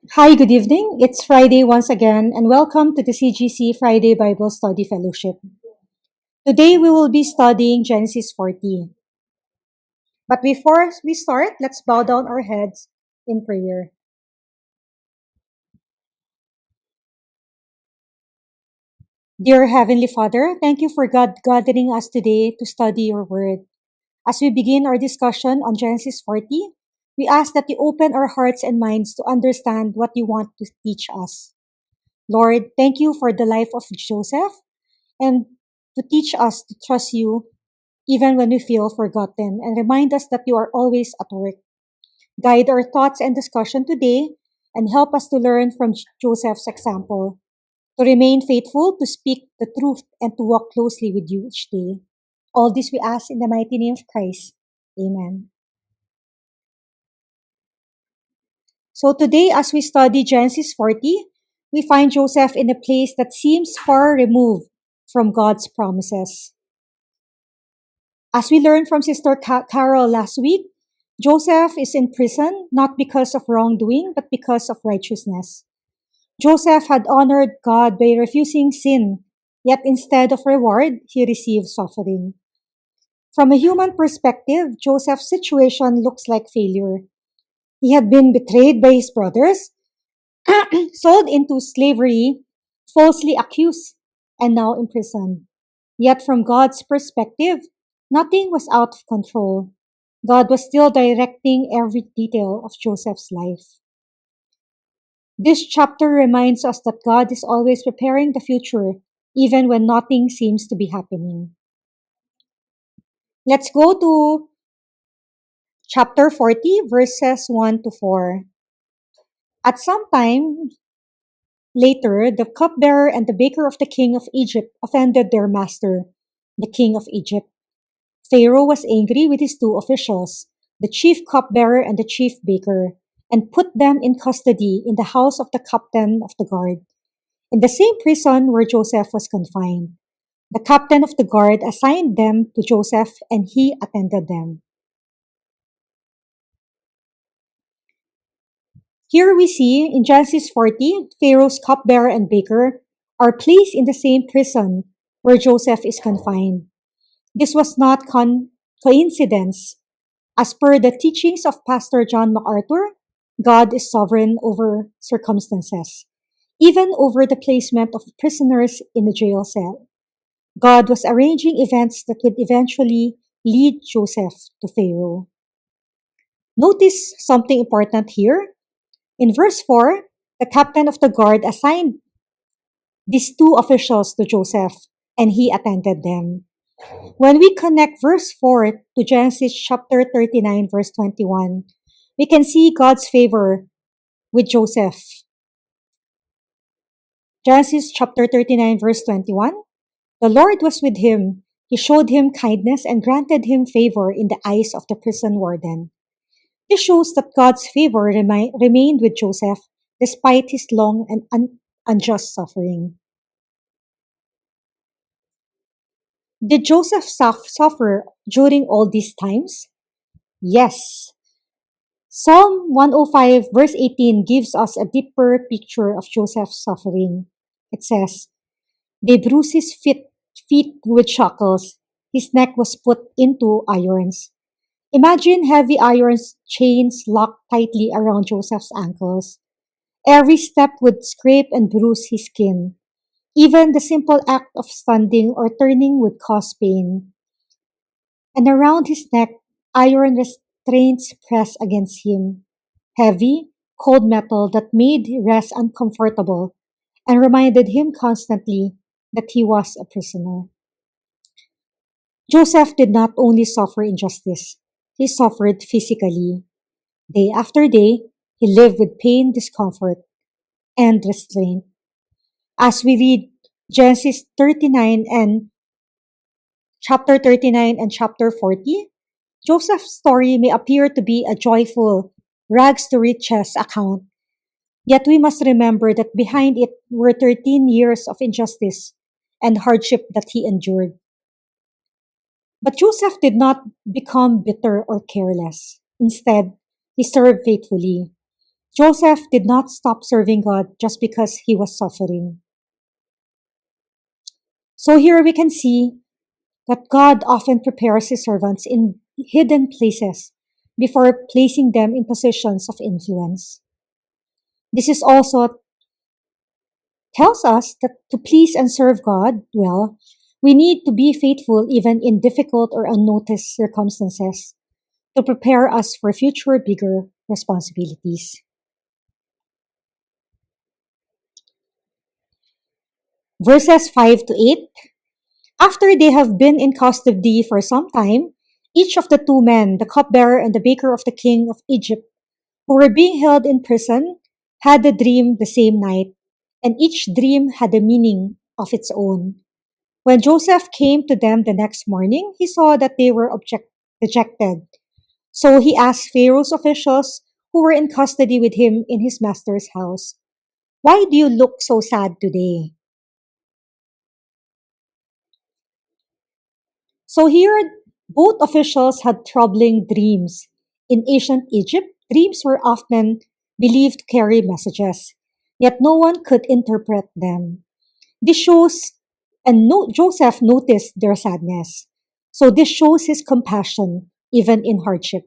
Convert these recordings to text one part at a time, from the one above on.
Hi, good evening. It's Friday once again, and welcome to the CGC Friday Bible Study Fellowship. Today we will be studying Genesis 40. But before we start, let's bow down our heads in prayer. Dear Heavenly Father, thank you for gathering us today to study your word. As we begin our discussion on Genesis 40, we ask that you open our hearts and minds to understand what you want to teach us. Lord, thank you for the life of Joseph and to teach us to trust you even when we feel forgotten, and remind us that you are always at work. Guide our thoughts and discussion today, and help us to learn from Joseph's example, to remain faithful, to speak the truth, and to walk closely with you each day. All this we ask in the mighty name of Christ. Amen. So today, as we study Genesis 40, we find Joseph in a place that seems far removed from God's promises. As we learned from Sister Carol last week, Joseph is in prison not because of wrongdoing, but because of righteousness. Joseph had honored God by refusing sin, yet instead of reward, he received suffering. From a human perspective, Joseph's situation looks like failure. He had been betrayed by his brothers, sold into slavery, falsely accused, and now imprisoned. Yet from God's perspective, nothing was out of control. God was still directing every detail of Joseph's life. This chapter reminds us that God is always preparing the future, even when nothing seems to be happening. Let's go to chapter 40, verses 1 to 4. At some time later, the cupbearer and the baker of the king of Egypt offended their master, the king of Egypt. Pharaoh was angry with his two officials, the chief cupbearer and the chief baker, and put them in custody in the house of the captain of the guard, in the same prison where Joseph was confined. The captain of the guard assigned them to Joseph, and he attended them. Here we see in Genesis 40, Pharaoh's cupbearer and baker are placed in the same prison where Joseph is confined. This was not coincidence. As per the teachings of Pastor John MacArthur, God is sovereign over circumstances, even over the placement of prisoners in the jail cell. God was arranging events that would eventually lead Joseph to Pharaoh. Notice something important here. In verse 4, the captain of the guard assigned these two officials to Joseph, and he attended them. When we connect verse 4 to Genesis chapter 39, verse 21, we can see God's favor with Joseph. Genesis chapter 39, verse 21. The Lord was with him. He showed him kindness and granted him favor in the eyes of the prison warden. This shows that God's favor remained with Joseph despite his long and unjust suffering. Did Joseph suffer during all these times? Yes. Psalm 105, verse 18 gives us a deeper picture of Joseph's suffering. It says, they bruised his feet with shackles. His neck was put into irons. Imagine heavy iron chains locked tightly around Joseph's ankles. Every step would scrape and bruise his skin. Even the simple act of standing or turning would cause pain. And around his neck, iron restraints pressed against him. Heavy, cold metal that made rest uncomfortable and reminded him constantly that he was a prisoner. Joseph did not only suffer injustice, he suffered physically. Day after day, he lived with pain, discomfort, and restraint. As we read Genesis 39 and chapter 39 and chapter 40, Joseph's story may appear to be a joyful, rags to riches account. Yet we must remember that behind it were 13 years of injustice and hardship that he endured. But Joseph did not become bitter or careless. Instead, he served faithfully. Joseph did not stop serving God just because he was suffering. So here we can see that God often prepares his servants in hidden places before placing them in positions of influence. This is also tells us that to please and serve God well, we need to be faithful even in difficult or unnoticed circumstances to prepare us for future bigger responsibilities. Verses 5 to 8. After they have been in custody for some time, each of the two men, the cupbearer and the baker of the king of Egypt, who were being held in prison, had a dream the same night, and each dream had a meaning of its own. When Joseph came to them the next morning, he saw that they were dejected. So he asked Pharaoh's officials who were in custody with him in his master's house, "Why do you look so sad today?" So here, both officials had troubling dreams. In ancient Egypt, dreams were often believed to carry messages, yet no one could interpret them. This shows, Joseph noticed their sadness. So this shows his compassion even in hardship.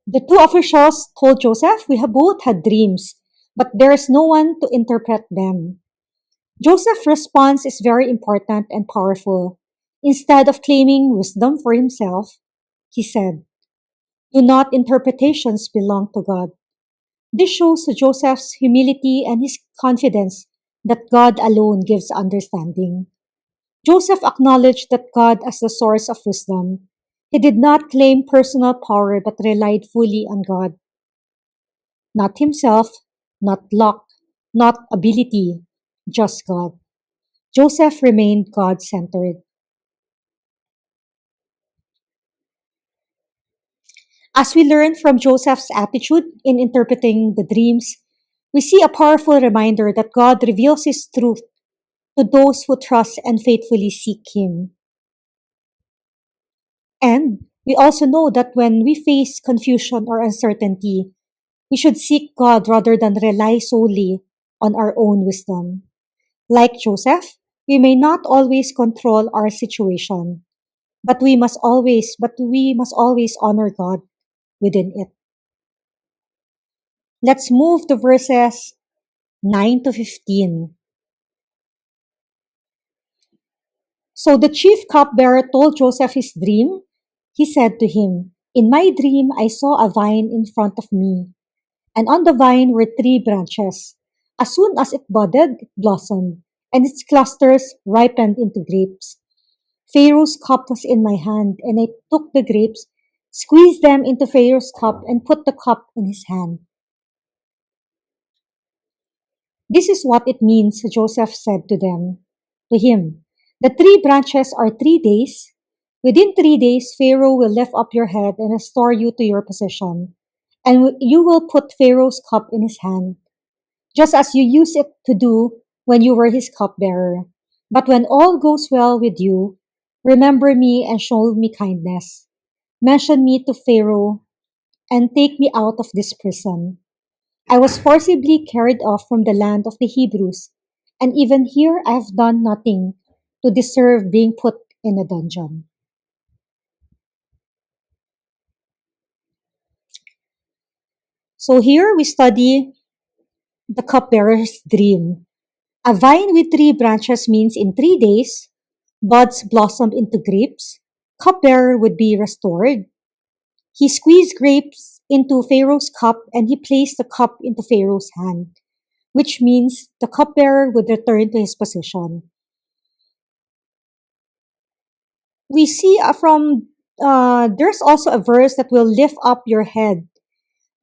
The two officials told Joseph, "We have both had dreams, but there is no one to interpret them." Joseph's response is very important and powerful. Instead of claiming wisdom for himself, he said, "Do not interpretations belong to God?" This shows Joseph's humility and his confidence that God alone gives understanding. Joseph acknowledged that God as the source of wisdom. He did not claim personal power but relied fully on God, not himself, not luck, not ability, just God. Joseph remained God centered. As we learn from Joseph's attitude in interpreting the dreams, we see a powerful reminder that God reveals his truth to those who trust and faithfully seek him. And we also know that when we face confusion or uncertainty, we should seek God rather than rely solely on our own wisdom. Like Joseph, we may not always control our situation, but we must always honor God within it. Let's move to verses 9 to 15. So the chief cupbearer told Joseph his dream. He said to him, "In my dream I saw a vine in front of me, and on the vine were three branches. As soon as it budded, it blossomed, and its clusters ripened into grapes. Pharaoh's cup was in my hand, and I took the grapes, squeezed them into Pharaoh's cup, and put the cup in his hand." This is what it means, Joseph said to him. "The three branches are 3 days. Within 3 days, Pharaoh will lift up your head and restore you to your position, and you will put Pharaoh's cup in his hand, just as you used it to do when you were his cupbearer. But when all goes well with you, remember me and show me kindness. Mention me to Pharaoh and take me out of this prison. I was forcibly carried off from the land of the Hebrews, and even here I have done nothing to deserve being put in a dungeon." So here we study the cupbearer's dream. A vine with three branches means in 3 days, buds blossom into grapes, cupbearer would be restored. He squeezed grapes into Pharaoh's cup and he placed the cup into Pharaoh's hand, which means the cupbearer would return to his position. We see from there's also a verse that will lift up your head.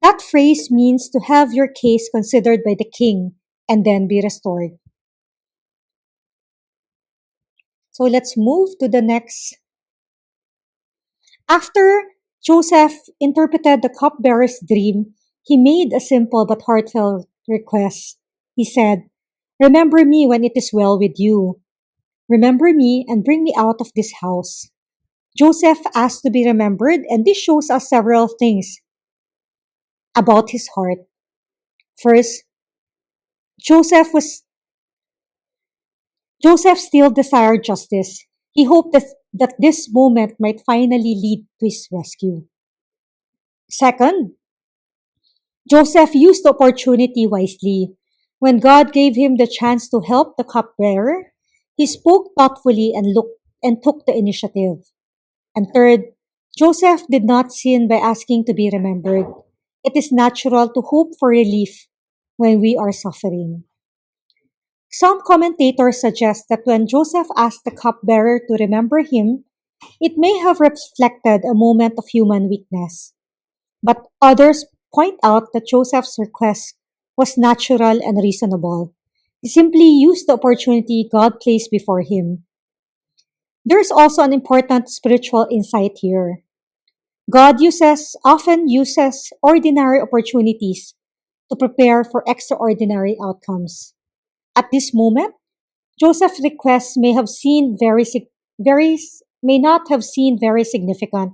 That phrase means to have your case considered by the king and then be restored. So let's move to the next. After Joseph interpreted the cupbearer's dream, he made a simple but heartfelt request. He said, "Remember me when it is well with you." Remember me and bring me out of this house." Joseph asked to be remembered, and this shows us several things about his heart. First, Joseph was Joseph still desired justice. He hoped that this moment might finally lead to his rescue. Second, Joseph used the opportunity wisely. When God gave him the chance to help the cupbearer, he spoke thoughtfully and took the initiative. And third, Joseph did not sin by asking to be remembered. It is natural to hope for relief when we are suffering. Some commentators suggest that when Joseph asked the cupbearer to remember him, it may have reflected a moment of human weakness. But others point out that Joseph's request was natural and reasonable. He simply used the opportunity God placed before him. There is also an important spiritual insight here. God often uses ordinary opportunities to prepare for extraordinary outcomes. At this moment, Joseph's request may not have seemed very significant,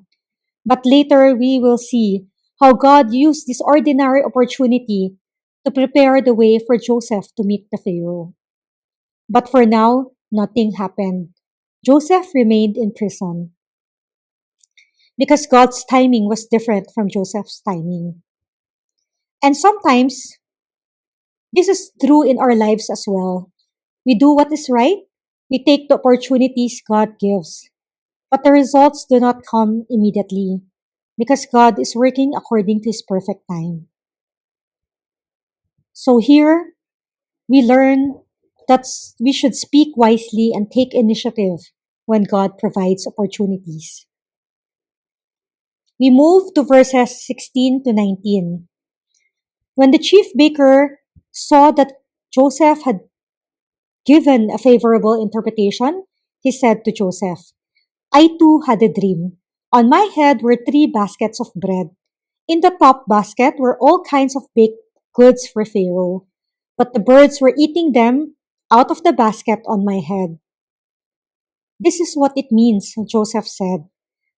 but later we will see how God used this ordinary opportunity to prepare the way for Joseph to meet the Pharaoh. But for now, nothing happened. Joseph remained in prison because God's timing was different from Joseph's timing. And sometimes this is true in our lives as well. We do what is right, we take the opportunities God gives, but the results do not come immediately because God is working according to His perfect time. So here, we learn that we should speak wisely and take initiative when God provides opportunities. We move to verses 16 to 19. When the chief baker saw that Joseph had given a favorable interpretation, he said to Joseph, "I too had a dream. On my head were 3 baskets of bread. In the top basket were all kinds of baked goods for Pharaoh, but the birds were eating them out of the basket on my head." "This is what it means," Joseph said.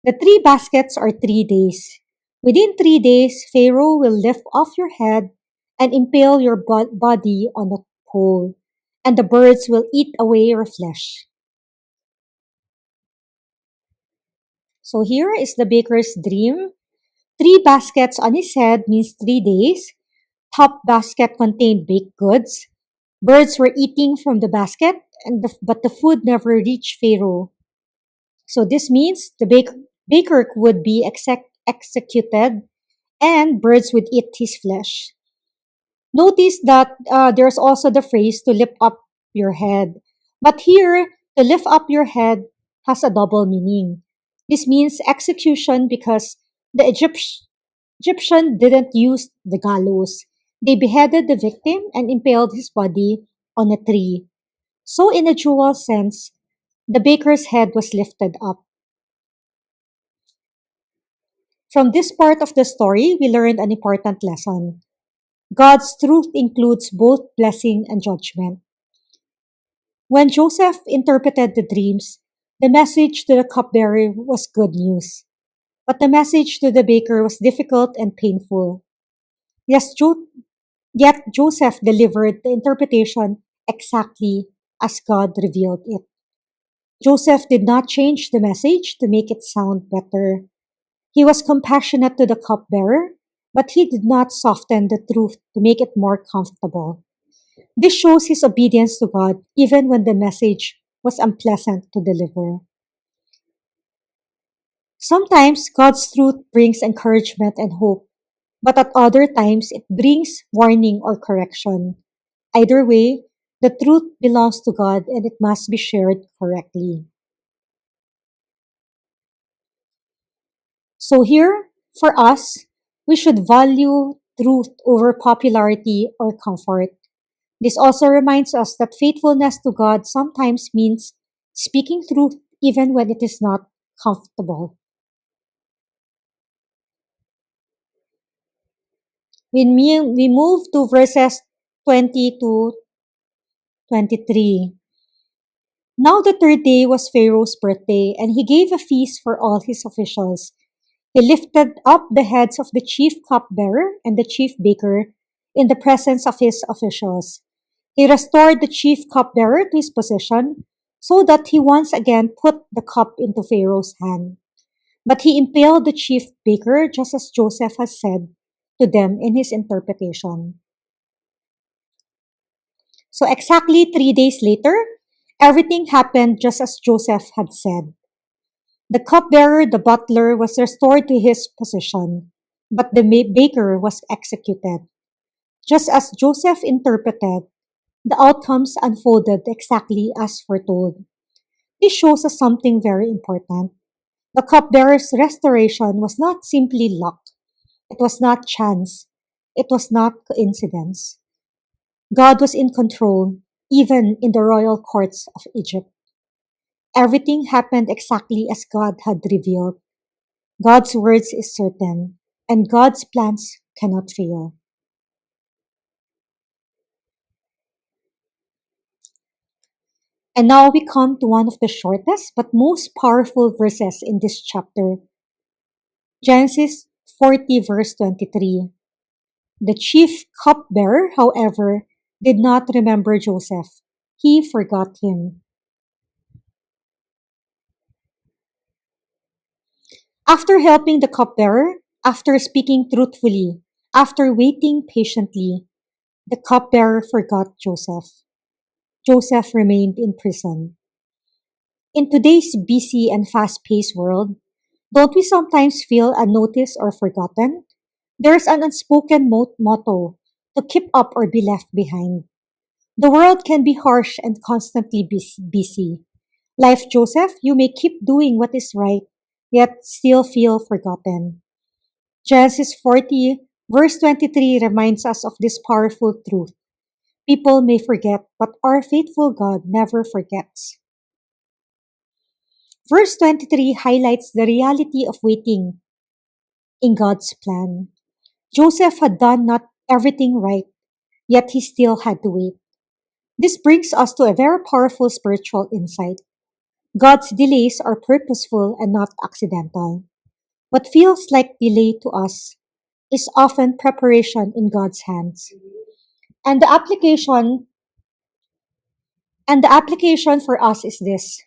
"The 3 baskets are 3 days. Within 3 days, Pharaoh will lift off your head and impale your body on a pole, and the birds will eat away your flesh." So here is the baker's dream. 3 baskets on his head means 3 days. Top basket contained baked goods. Birds were eating from the basket, but the food never reached Pharaoh. So this means the baker would be executed and birds would eat his flesh. Notice that there's also the phrase to lift up your head. But here, to lift up your head has a double meaning. This means execution because the Egyptian didn't use the gallows. They beheaded the victim and impaled his body on a tree. So, in a dual sense, the baker's head was lifted up. From this part of the story, we learned an important lesson. God's truth includes both blessing and judgment. When Joseph interpreted the dreams, the message to the cupbearer was good news, but the message to the baker was difficult and painful. Yes, yet Joseph delivered the interpretation exactly as God revealed it. Joseph did not change the message to make it sound better. He was compassionate to the cupbearer, but he did not soften the truth to make it more comfortable. This shows his obedience to God even when the message was unpleasant to deliver. Sometimes God's truth brings encouragement and hope, but at other times it brings warning or correction. Either way, the truth belongs to God and it must be shared correctly. So here, for us, we should value truth over popularity or comfort. This also reminds us that faithfulness to God sometimes means speaking truth even when it is not comfortable. We move to verses 20 to 23. Now the third day was Pharaoh's birthday, and he gave a feast for all his officials. He lifted up the heads of the chief cupbearer and the chief baker in the presence of his officials. He restored the chief cupbearer to his position so that he once again put the cup into Pharaoh's hand. But he impaled the chief baker just as Joseph has said to them in his interpretation. So exactly 3 days later, everything happened just as Joseph had said. The cupbearer, the butler, was restored to his position, but the baker was executed. Just as Joseph interpreted, the outcomes unfolded exactly as foretold. This shows us something very important. The cupbearer's restoration was not simply luck. It was not chance. It was not coincidence. God was in control, even in the royal courts of Egypt. Everything happened exactly as God had revealed. God's words is certain, and God's plans cannot fail. And now we come to one of the shortest but most powerful verses in this chapter, Genesis 40, verse 23. The chief cupbearer, however, did not remember Joseph. He forgot him. After helping the cupbearer, after speaking truthfully, after waiting patiently, the cupbearer forgot Joseph. Joseph remained in prison. In today's busy and fast paced world, don't we sometimes feel unnoticed or forgotten? There's an unspoken motto to keep up or be left behind. The world can be harsh and constantly busy. Life, Joseph, you may keep doing what is right, yet still feel forgotten. Genesis 40, verse 23 reminds us of this powerful truth. People may forget, but our faithful God never forgets. Verse 23 highlights the reality of waiting in God's plan. Joseph had done not everything right, yet he still had to wait. This brings us to a very powerful spiritual insight. God's delays are purposeful and not accidental. What feels like delay to us is often preparation in God's hands. And the application for us is this.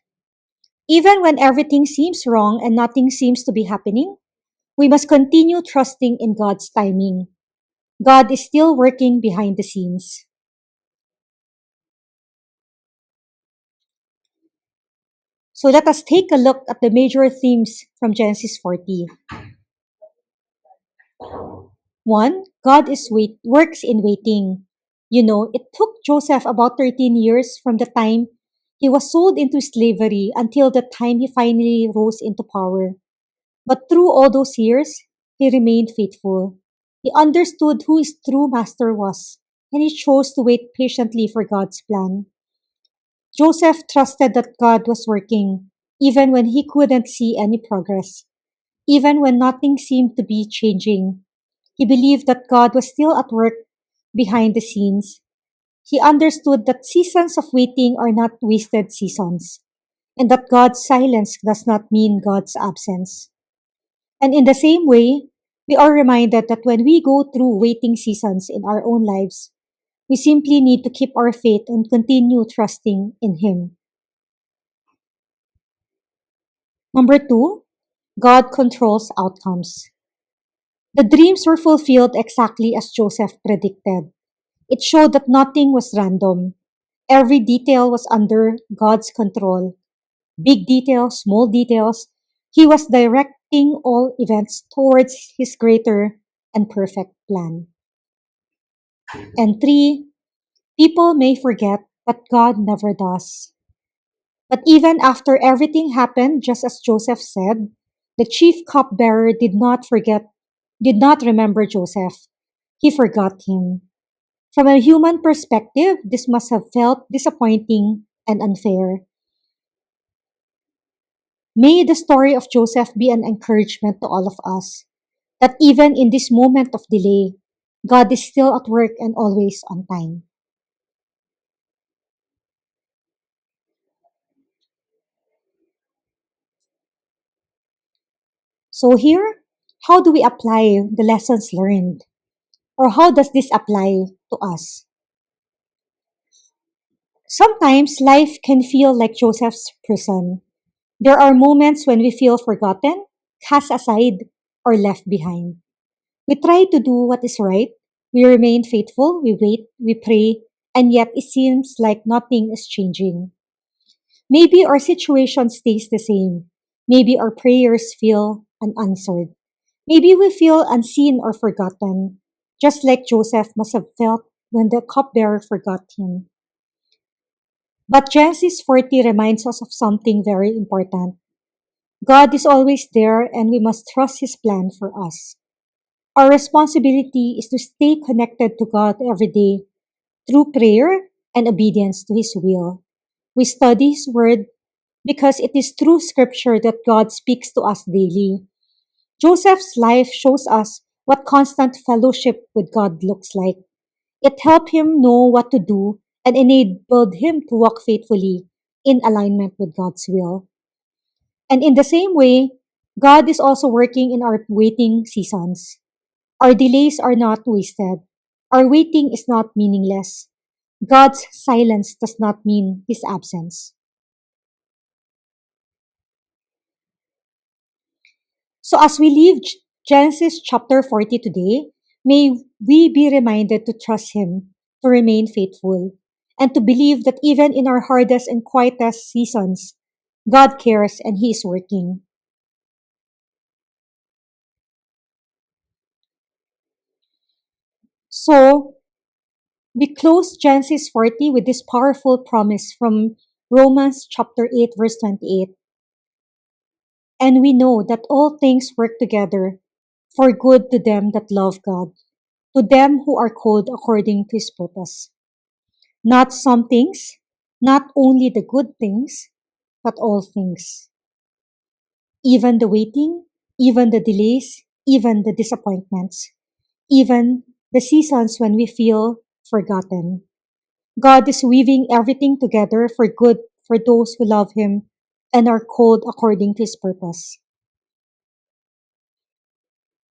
Even when everything seems wrong and nothing seems to be happening, we must continue trusting in God's timing. God is still working behind the scenes. So let us take a look at the major themes from Genesis 40. 1. Works in waiting. You know, it took Joseph about 13 years from the time he was sold into slavery until the time he finally rose into power. But through all those years, he remained faithful. He understood who his true master was, and he chose to wait patiently for God's plan. Joseph trusted that God was working, even when he couldn't see any progress, even when nothing seemed to be changing. He believed that God was still at work behind the scenes. He understood that seasons of waiting are not wasted seasons, and that God's silence does not mean God's absence. And in the same way, we are reminded that when we go through waiting seasons in our own lives, we simply need to keep our faith and continue trusting in Him. Number 2, God controls outcomes. The dreams were fulfilled exactly as Joseph predicted. It showed that nothing was random. Every detail was under God's control. Big details, small details. He was directing all events towards His greater and perfect plan. And 3, people may forget, but God never does. But even after everything happened, just as Joseph said, the chief cupbearer did not remember Joseph. He forgot him. From a human perspective, this must have felt disappointing and unfair. May the story of Joseph be an encouragement to all of us that even in this moment of delay, God is still at work and always on time. So here, how do we apply the lessons learned? Or how does this apply to us? Sometimes life can feel like Joseph's prison. There are moments when we feel forgotten, cast aside, or left behind. We try to do what is right. We remain faithful, we wait, we pray, and yet it seems like nothing is changing. Maybe our situation stays the same. Maybe our prayers feel unanswered. Maybe we feel unseen or forgotten, just like Joseph must have felt when the cupbearer forgot him. But Genesis 40 reminds us of something very important. God is always there and we must trust His plan for us. Our responsibility is to stay connected to God every day through prayer and obedience to His will. We study His Word because it is through Scripture that God speaks to us daily. Joseph's life shows us what constant fellowship with God looks like. It helped him know what to do and enabled him to walk faithfully in alignment with God's will. And in the same way, God is also working in our waiting seasons. Our delays are not wasted. Our waiting is not meaningless. God's silence does not mean His absence. So as we leave Genesis chapter 40 today, may we be reminded to trust Him, to remain faithful, and to believe that even in our hardest and quietest seasons, God cares and He is working. So we close Genesis 40 with this powerful promise from Romans chapter 8 verse 28. And we know that all things work together for good to them that love God, to them who are called according to His purpose. Not some things, not only the good things, but all things. Even the waiting, even the delays, even the disappointments, even the seasons when we feel forgotten. God is weaving everything together for good for those who love Him and are called according to His purpose.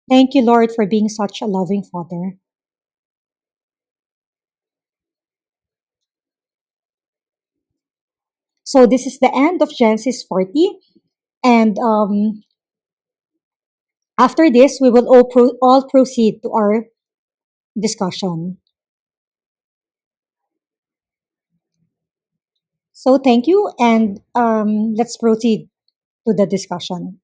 Thank you, Lord, for being such a loving Father. So this is the end of Genesis 40. And after this, we will all proceed to our discussion. So thank you, and let's proceed to the discussion.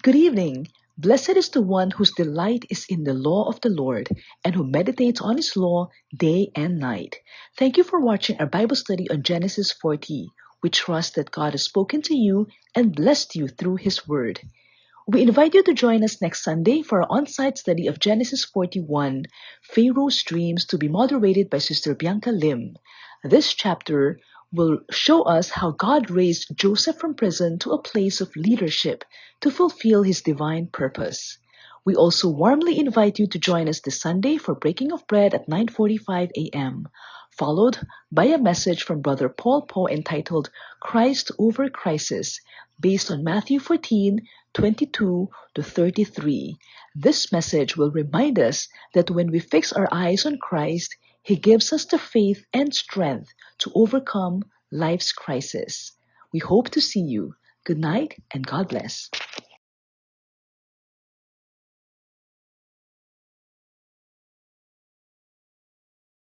Good evening. Blessed is the one whose delight is in the law of the Lord and who meditates on his law day and night. Thank you for watching our Bible study on Genesis 40. We trust that God has spoken to you and blessed you through his word. We invite you to join us next Sunday for our on-site study of Genesis 41, Pharaoh's Dreams, to be moderated by Sister Bianca Lim. This chapter will show us how God raised Joseph from prison to a place of leadership to fulfill his divine purpose. We also warmly invite you to join us this Sunday for breaking of bread at 9:45 a.m., followed by a message from Brother Paul Poe entitled Christ Over Crisis, based on Matthew 14:22 to 33. This message will remind us that when we fix our eyes on Christ, He gives us the faith and strength to overcome life's crisis. We hope to see you. Good night and God bless.